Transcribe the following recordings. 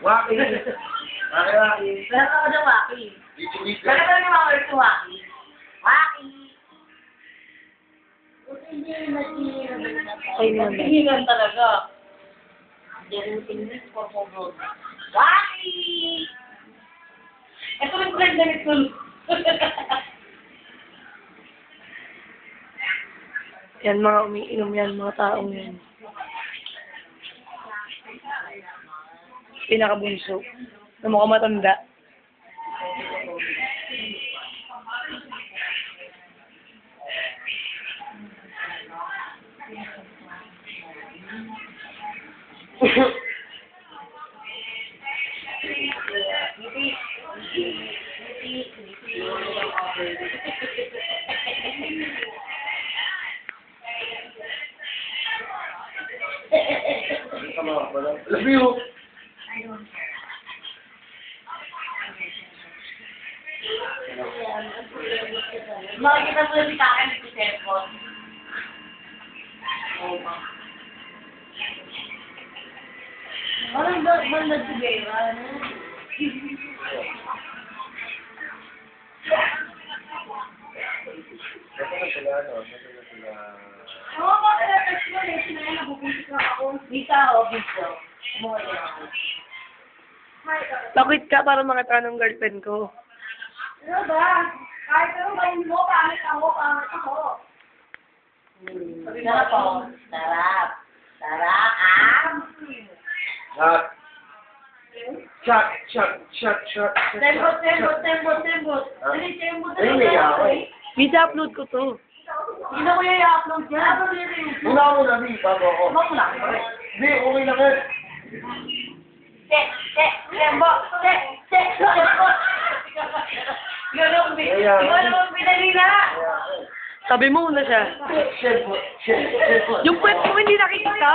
Waki. Waki. Pero ako na Waki. Pero ako na Waki. Waki. Waki. Ay, naman. Hingan talaga. Waki! Ito rin friend na nito. Yan, mga umiinom yan, mga taong yan. Pinakabunso. Na mukhang matanda. Love you. Makikita mo yung bitakan sa cellphone. Walang nagsigera, ano? Oo, bakit na-text mo? Sinayin na bubusik na ako. Dito ako, dito. Bakit ka para makita ng girlfriend ko? Ano ba? Kahit ano ba mo, pangit ako. Sarap po. Sarap. Sarap. Shot. Tembot. Dali, tembot. Visa-upload ko to. Hindi na ko yung i-upload yan. Una mo na, Bi, bago ako. Huwag mo lang. Bi, okay na ka. Tembot. Ganun, Bi. Ikaw naman pinalila. Sabi mo una siya. Shit. Yung kwet mo hindi nakikita.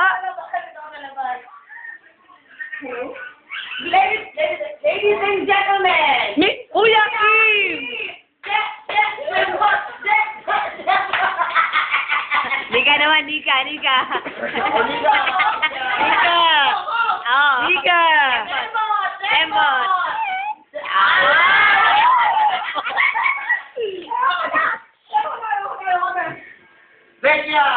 Ladies and gentlemen. Kuya Kim! Nika naman, Nika. Nika. Oh. Nika. Embot. Tekya.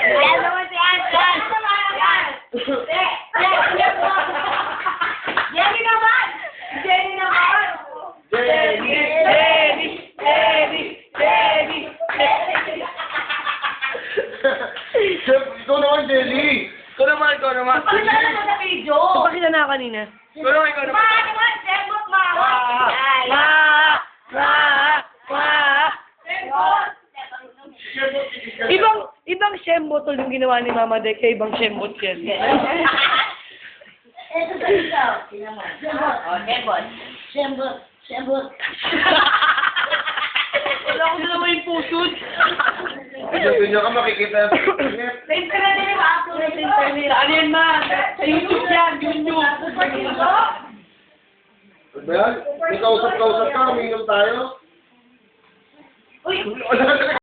Yan naman si Anjan. Jenny naman. Chef, ikaw naman, Jelly. Ikaw naman. Pakita naman sa video. Pakita na ako kanina. Ikaw naman. Naman, tembot, Ibang shembotol yung ginawa ni Mama Dek, kaya ibang shembot yan. Ito sa ikaw. Oh, tembot. Wala ko na naman yung pusod. Ganyan ka makikita. Sa internet din yung upload sa internet. Ano yan, Ma? Sa YouTube yan, YouTube. Ano ba yan? May kausap ka, umiinom tayo. Uy!